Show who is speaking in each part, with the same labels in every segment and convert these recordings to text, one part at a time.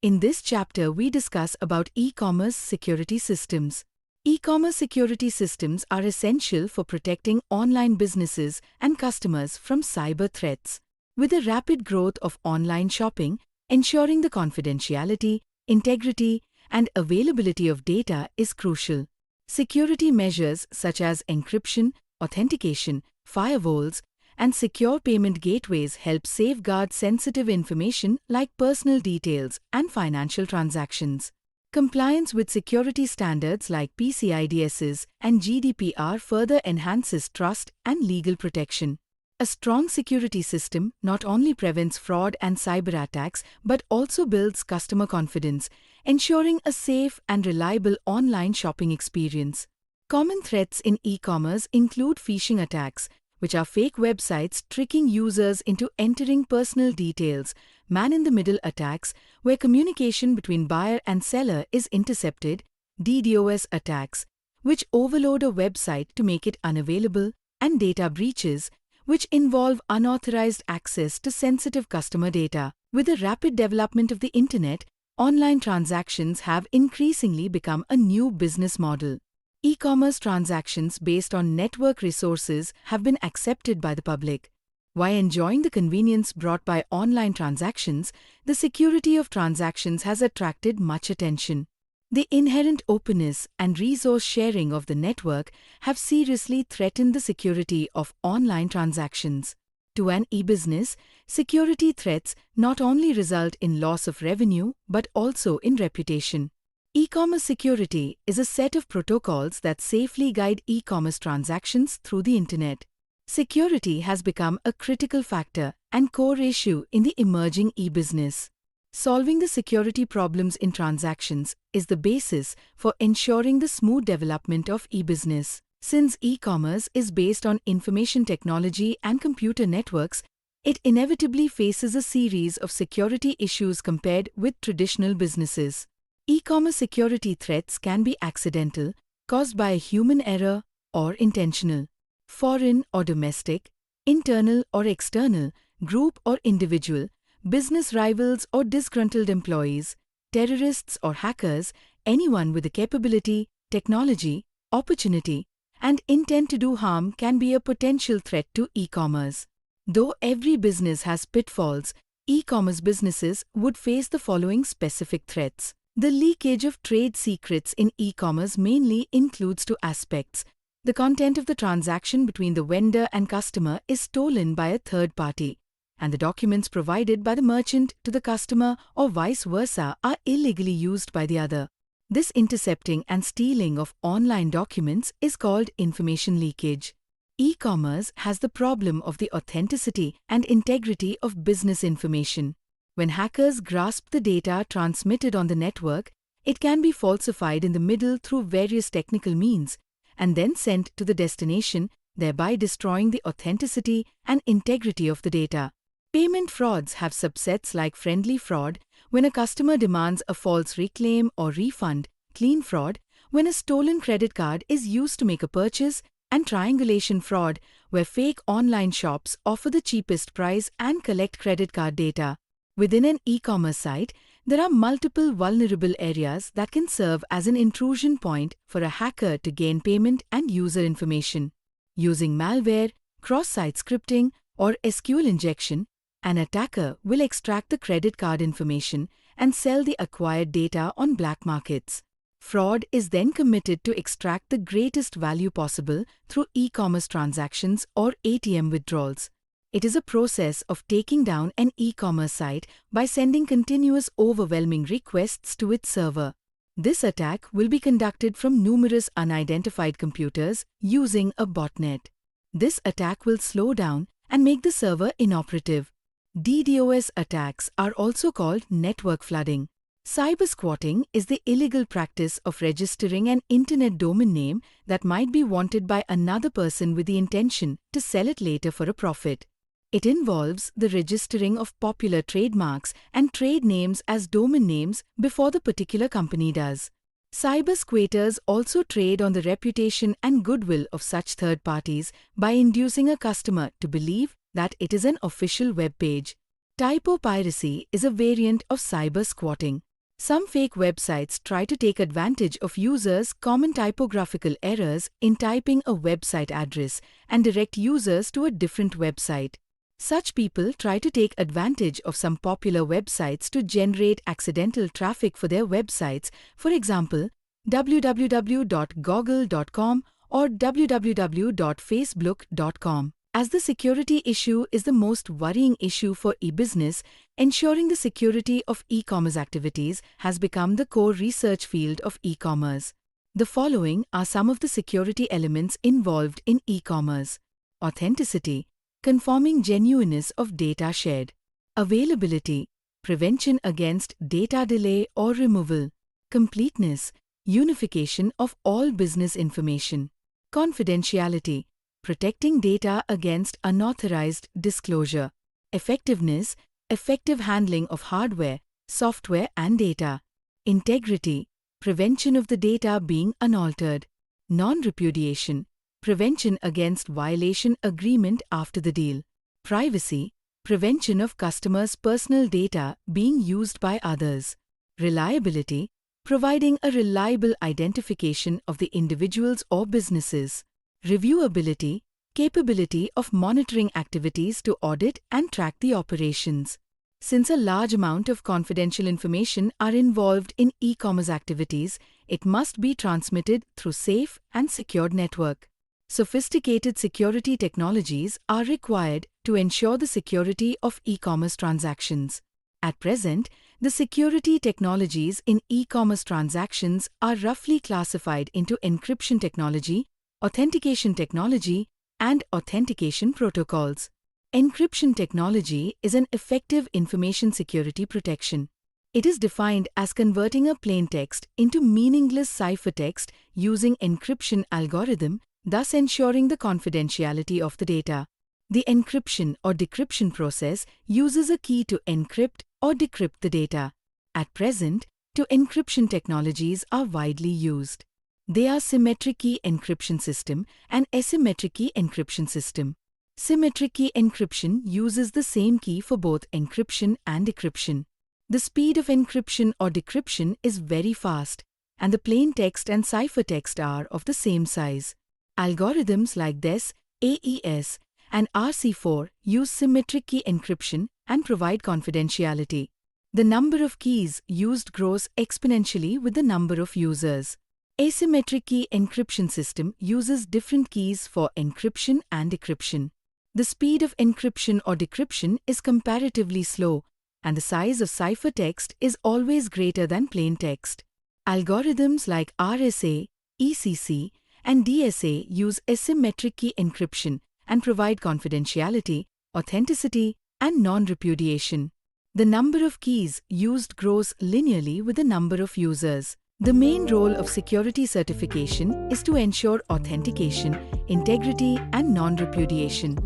Speaker 1: In this chapter, we discuss about e-commerce security systems. E-commerce security systems are essential for protecting online businesses and customers from cyber threats. With the rapid growth of online shopping, ensuring the confidentiality, integrity, and availability of data is crucial. Security measures such as encryption, authentication, firewalls, and secure payment gateways help safeguard sensitive information like personal details and financial transactions. Compliance with security standards like PCI DSS and GDPR further enhances trust and legal protection. A strong security system not only prevents fraud and cyber attacks but also builds customer confidence, ensuring a safe and reliable online shopping experience. Common threats in e-commerce include phishing attacks, which are fake websites tricking users into entering personal details, man-in-the-middle attacks, where communication between buyer and seller is intercepted, DDoS attacks, which overload a website to make it unavailable, and data breaches, which involve unauthorized access to sensitive customer data. With the rapid development of the Internet, online transactions have increasingly become a new business model. E-commerce transactions based on network resources have been accepted by the public. While enjoying the convenience brought by online transactions, the security of transactions has attracted much attention. The inherent openness and resource sharing of the network have seriously threatened the security of online transactions. To an e-business, security threats not only result in loss of revenue but also in reputation. E-commerce security is a set of protocols that safely guide e-commerce transactions through the Internet. Security has become a critical factor and core issue in the emerging e-business. Solving the security problems in transactions is the basis for ensuring the smooth development of e-business. Since e-commerce is based on information technology and computer networks, it inevitably faces a series of security issues compared with traditional businesses. E-commerce security threats can be accidental, caused by a human error, or intentional. Foreign or domestic, internal or external, group or individual, business rivals or disgruntled employees, terrorists or hackers, anyone with the capability, technology, opportunity, and intent to do harm can be a potential threat to e-commerce. Though every business has pitfalls, e-commerce businesses would face the following specific threats. The leakage of trade secrets in e-commerce mainly includes two aspects. The content of the transaction between the vendor and customer is stolen by a third party, and the documents provided by the merchant to the customer or vice versa are illegally used by the other. This intercepting and stealing of online documents is called information leakage. E-commerce has the problem of the authenticity and integrity of business information. When hackers grasp the data transmitted on the network, it can be falsified in the middle through various technical means and then sent to the destination, thereby destroying the authenticity and integrity of the data. Payment frauds have subsets like friendly fraud, when a customer demands a false reclaim or refund, clean fraud, when a stolen credit card is used to make a purchase, and triangulation fraud, where fake online shops offer the cheapest price and collect credit card data. Within an e-commerce site, there are multiple vulnerable areas that can serve as an intrusion point for a hacker to gain payment and user information. Using malware, cross-site scripting, or SQL injection, an attacker will extract the credit card information and sell the acquired data on black markets. Fraud is then committed to extract the greatest value possible through e-commerce transactions or ATM withdrawals. It is a process of taking down an e-commerce site by sending continuous overwhelming requests to its server. This attack will be conducted from numerous unidentified computers using a botnet. This attack will slow down and make the server inoperative. DDoS attacks are also called network flooding. Cyber squatting is the illegal practice of registering an internet domain name that might be wanted by another person with the intention to sell it later for a profit. It involves the registering of popular trademarks and trade names as domain names before the particular company does. Cyber squatters also trade on the reputation and goodwill of such third parties by inducing a customer to believe that it is an official web page. Typo piracy is a variant of cyber squatting. Some fake websites try to take advantage of users' common typographical errors in typing a website address and direct users to a different website. Such people try to take advantage of some popular websites to generate accidental traffic for their websites, for example, www.google.com or www.facebook.com. As the security issue is the most worrying issue for e-business, ensuring the security of e-commerce activities has become the core research field of e-commerce. The following are some of the security elements involved in e-commerce: authenticity, confirming genuineness of data shared; availability, prevention against data delay or removal; completeness, unification of all business information; confidentiality, protecting data against unauthorized disclosure; effectiveness, effective handling of hardware, software and data; integrity, prevention of the data being unaltered; non-repudiation, prevention against violation agreement after the deal; privacy, prevention of customers' personal data being used by others; reliability, providing a reliable identification of the individuals or businesses; reviewability, capability of monitoring activities to audit and track the operations. Since a large amount of confidential information are involved in e-commerce activities, it must be transmitted through safe and secured network. Sophisticated security technologies are required to ensure the security of e-commerce transactions. At present, the security technologies in e-commerce transactions are roughly classified into encryption technology, authentication technology, and authentication protocols. Encryption technology is an effective information security protection. It is defined as converting a plain text into meaningless ciphertext using encryption algorithm, thus ensuring the confidentiality of the data. The encryption or decryption process uses a key to encrypt or decrypt the data. At present, two encryption technologies are widely used. They are symmetric key encryption system and asymmetric key encryption system. Symmetric key encryption uses the same key for both encryption and decryption. The speed of encryption or decryption is very fast, and the plain text and ciphertext are of the same size. Algorithms like DES, AES, and RC4 use symmetric key encryption and provide confidentiality. The number of keys used grows exponentially with the number of users. Asymmetric key encryption system uses different keys for encryption and decryption. The speed of encryption or decryption is comparatively slow, and the size of ciphertext is always greater than plain text. Algorithms like RSA, ECC, and DSA use asymmetric key encryption and provide confidentiality, authenticity, and non-repudiation. The number of keys used grows linearly with the number of users. The main role of security certification is to ensure authentication, integrity, and non-repudiation.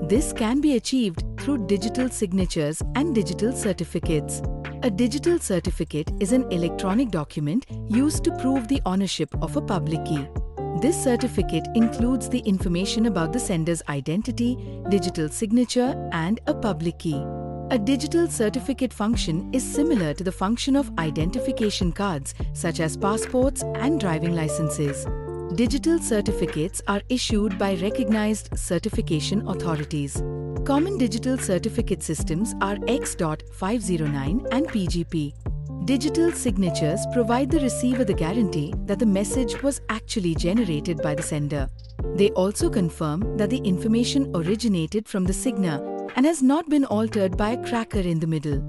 Speaker 1: This can be achieved through digital signatures and digital certificates. A digital certificate is an electronic document used to prove the ownership of a public key. This certificate includes the information about the sender's identity, digital signature, and a public key. A digital certificate function is similar to the function of identification cards such as passports and driving licenses. Digital certificates are issued by recognized certification authorities. Common digital certificate systems are X.509 and PGP. Digital signatures provide the receiver the guarantee that the message was actually generated by the sender. They also confirm that the information originated from the signer and has not been altered by a cracker in the middle.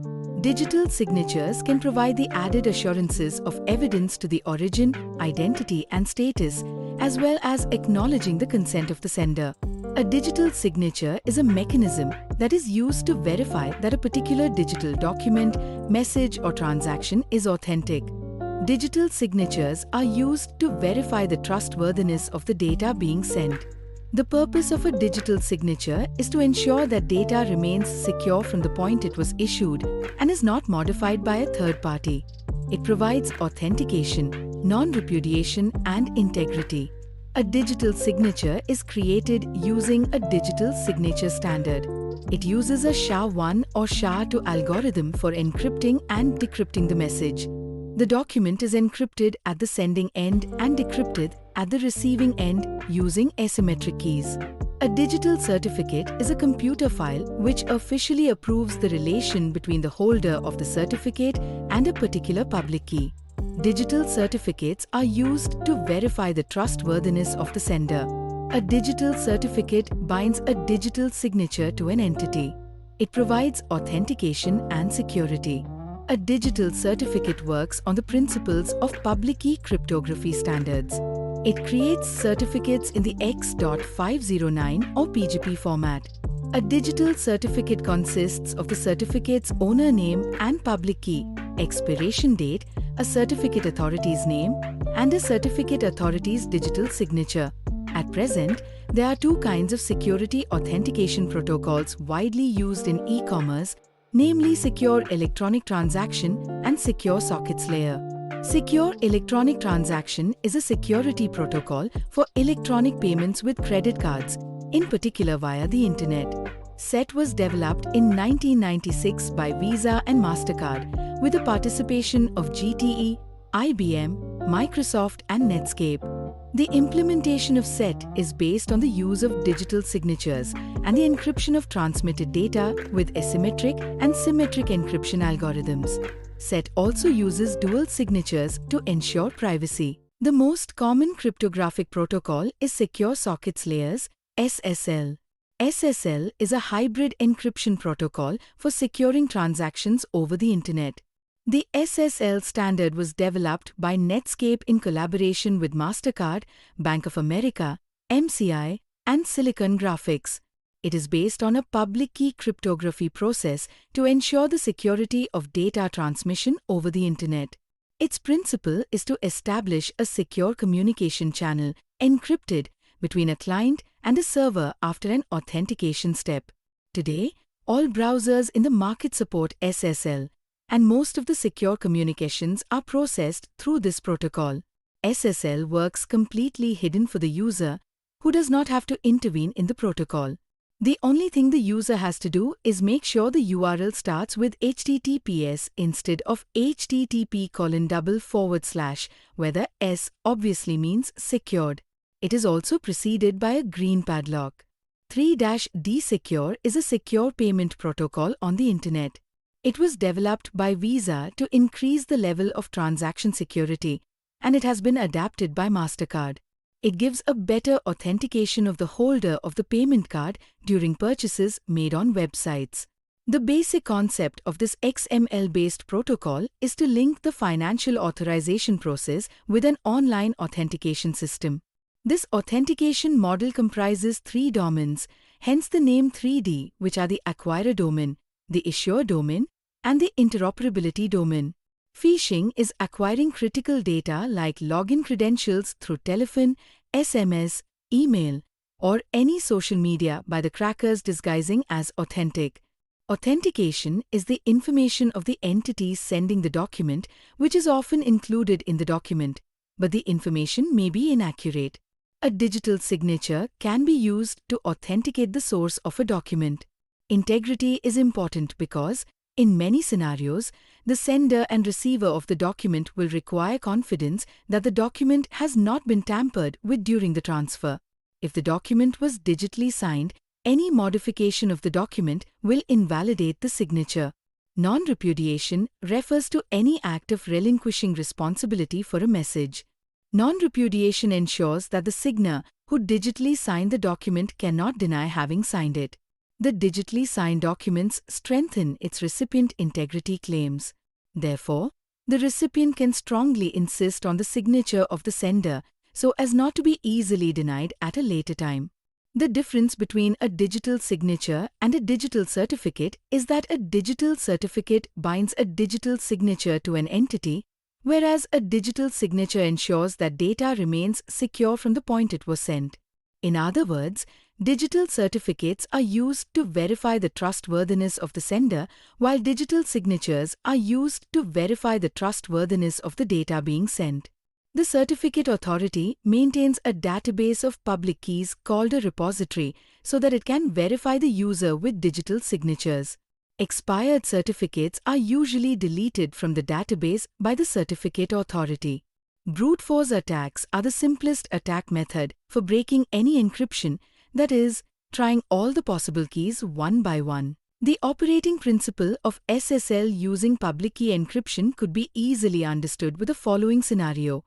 Speaker 1: Digital signatures can provide the added assurances of evidence to the origin, identity, and status, as well as acknowledging the consent of the sender. A digital signature is a mechanism that is used to verify that a particular digital document, message, or transaction is authentic. Digital signatures are used to verify the trustworthiness of the data being sent. The purpose of a digital signature is to ensure that data remains secure from the point it was issued and is not modified by a third party. It provides authentication, non-repudiation, and integrity. A digital signature is created using a digital signature standard. It uses a SHA-1 or SHA-2 algorithm for encrypting and decrypting the message. The document is encrypted at the sending end and decrypted at the receiving end using asymmetric keys. A digital certificate is a computer file which officially approves the relation between the holder of the certificate and a particular public key. Digital certificates are used to verify the trustworthiness of the sender. A digital certificate binds a digital signature to an entity. It provides authentication and security. A digital certificate works on the principles of public key cryptography standards. It creates certificates in the X.509 or PGP format. A digital certificate consists of the certificate's owner name and public key, expiration date, a certificate authority's name, and a certificate authority's digital signature. At present, there are two kinds of security authentication protocols widely used in e-commerce, namely Secure Electronic Transaction and Secure Sockets Layer. Secure Electronic Transaction is a security protocol for electronic payments with credit cards, in particular via the Internet. SET was developed in 1996 by Visa and MasterCard with the participation of GTE, IBM, Microsoft and Netscape. The implementation of SET is based on the use of digital signatures and the encryption of transmitted data with asymmetric and symmetric encryption algorithms. SET also uses dual signatures to ensure privacy. The most common cryptographic protocol is Secure Sockets Layers (SSL). SSL is a hybrid encryption protocol for securing transactions over the Internet. The SSL standard was developed by Netscape in collaboration with MasterCard, Bank of America, MCI, and Silicon Graphics. It is based on a public key cryptography process to ensure the security of data transmission over the Internet. Its principle is to establish a secure communication channel, encrypted, between a client and a server after an authentication step. Today, all browsers in the market support SSL, and most of the secure communications are processed through this protocol. SSL works completely hidden for the user, who does not have to intervene in the protocol. The only thing the user has to do is make sure the URL starts with HTTPS instead of HTTP://, where the S obviously means secured. It is also preceded by a green padlock. 3-D Secure is a secure payment protocol on the Internet. It was developed by Visa to increase the level of transaction security, and it has been adapted by MasterCard. It gives a better authentication of the holder of the payment card during purchases made on websites. The basic concept of this XML-based protocol is to link the financial authorization process with an online authentication system. This authentication model comprises three domains, hence the name 3D, which are the acquirer domain, the issuer domain, and the interoperability domain. Phishing is acquiring critical data like login credentials through telephone, SMS, email, or any social media by the crackers disguising as authentic. Authentication is the information of the entities sending the document, which is often included in the document, but the information may be inaccurate. A digital signature can be used to authenticate the source of a document. Integrity is important because, in many scenarios, the sender and receiver of the document will require confidence that the document has not been tampered with during the transfer. If the document was digitally signed, any modification of the document will invalidate the signature. Non-repudiation refers to any act of relinquishing responsibility for a message. Non-repudiation ensures that the signer who digitally signed the document cannot deny having signed it. The digitally signed documents strengthen its recipient integrity claims. Therefore, the recipient can strongly insist on the signature of the sender so as not to be easily denied at a later time. The difference between a digital signature and a digital certificate is that a digital certificate binds a digital signature to an entity, whereas a digital signature ensures that data remains secure from the point it was sent. In other words, digital certificates are used to verify the trustworthiness of the sender, while digital signatures are used to verify the trustworthiness of the data being sent. The certificate authority maintains a database of public keys called a repository so that it can verify the user with digital signatures. Expired certificates are usually deleted from the database by the certificate authority. Brute force attacks are the simplest attack method for breaking any encryption, that is, trying all the possible keys one by one. The operating principle of SSL using public key encryption could be easily understood with the following scenario.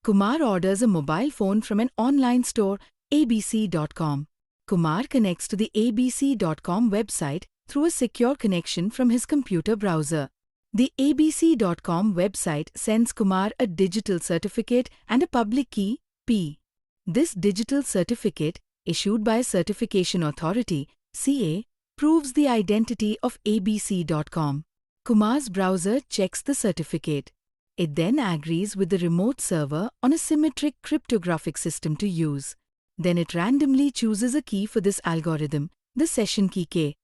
Speaker 1: Kumar orders a mobile phone from an online store, abc.com. Kumar connects to the abc.com website through a secure connection from his computer browser. The abc.com website sends Kumar a digital certificate and a public key, P. This digital certificate, issued by a certification authority, CA, proves the identity of abc.com. Kumar's browser checks the certificate. It then agrees with the remote server on a symmetric cryptographic system to use. Then it randomly chooses a key for this algorithm, the session key K.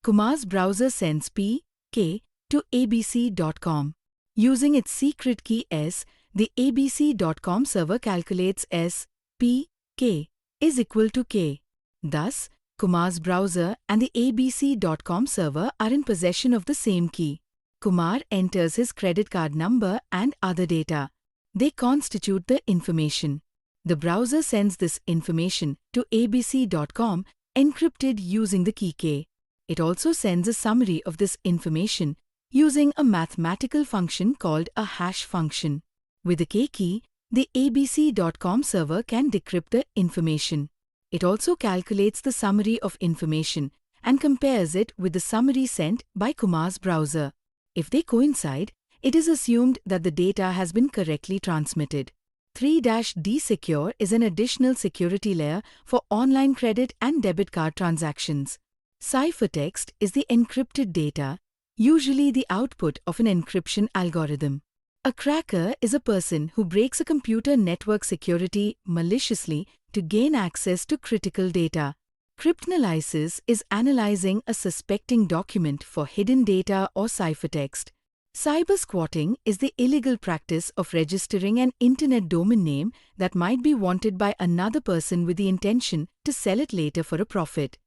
Speaker 1: Kumar's browser sends P, K to abc.com. Using its secret key S, the abc.com server calculates S, P, K is equal to K. Thus, Kumar's browser and the abc.com server are in possession of the same key. Kumar enters his credit card number and other data. They constitute the information. The browser sends this information to abc.com encrypted using the key K. It also sends a summary of this information using a mathematical function called a hash function. With the K key, the abc.com server can decrypt the information. It also calculates the summary of information and compares it with the summary sent by Kumar's browser. If they coincide, it is assumed that the data has been correctly transmitted. 3-D Secure is an additional security layer for online credit and debit card transactions. Ciphertext is the encrypted data, usually the output of an encryption algorithm. A cracker is a person who breaks a computer network security maliciously to gain access to critical data. Cryptanalysis is analyzing a suspecting document for hidden data or ciphertext. Cybersquatting is the illegal practice of registering an internet domain name that might be wanted by another person with the intention to sell it later for a profit.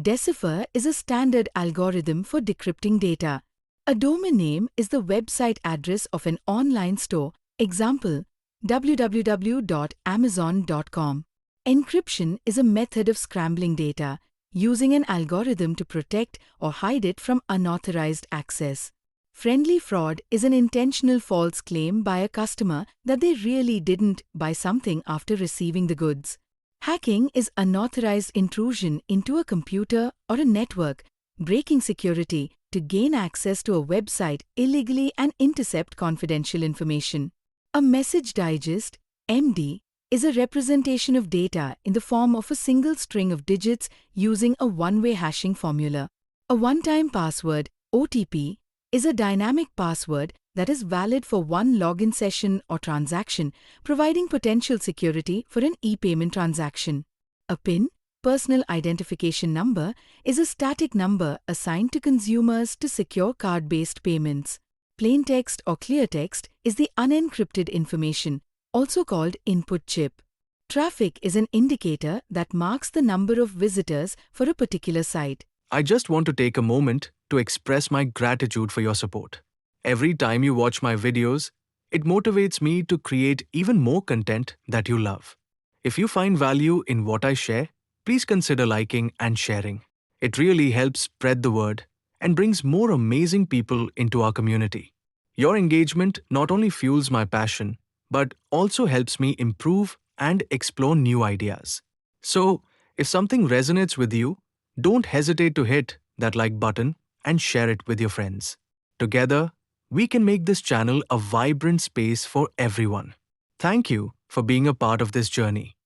Speaker 1: Decipher is a standard algorithm for decrypting data. A domain name is the website address of an online store, example, www.amazon.com. Encryption is a method of scrambling data, using an algorithm to protect or hide it from unauthorized access. Friendly fraud is an intentional false claim by a customer that they really didn't buy something after receiving the goods. Hacking is unauthorized intrusion into a computer or a network, breaking security to gain access to a website illegally and intercept confidential information. A message digest, MD, is a representation of data in the form of a single string of digits using a one-way hashing formula. A one-time password, OTP, is a dynamic password that is valid for one login session or transaction, providing potential security for an e-payment transaction. A PIN, personal identification number, is a static number assigned to consumers to secure card-based payments. Plain text or clear text is the unencrypted information, also called input chip. Traffic is an indicator that marks the number of visitors for a particular site.
Speaker 2: I just want to take a moment to express my gratitude for your support. Every time you watch my videos, it motivates me to create even more content that you love. If you find value in what I share, please consider liking and sharing. It really helps spread the word and brings more amazing people into our community. Your engagement not only fuels my passion, but also helps me improve and explore new ideas. So, if something resonates with you, don't hesitate to hit that like button and share it with your friends. Together, we can make this channel a vibrant space for everyone. Thank you for being a part of this journey.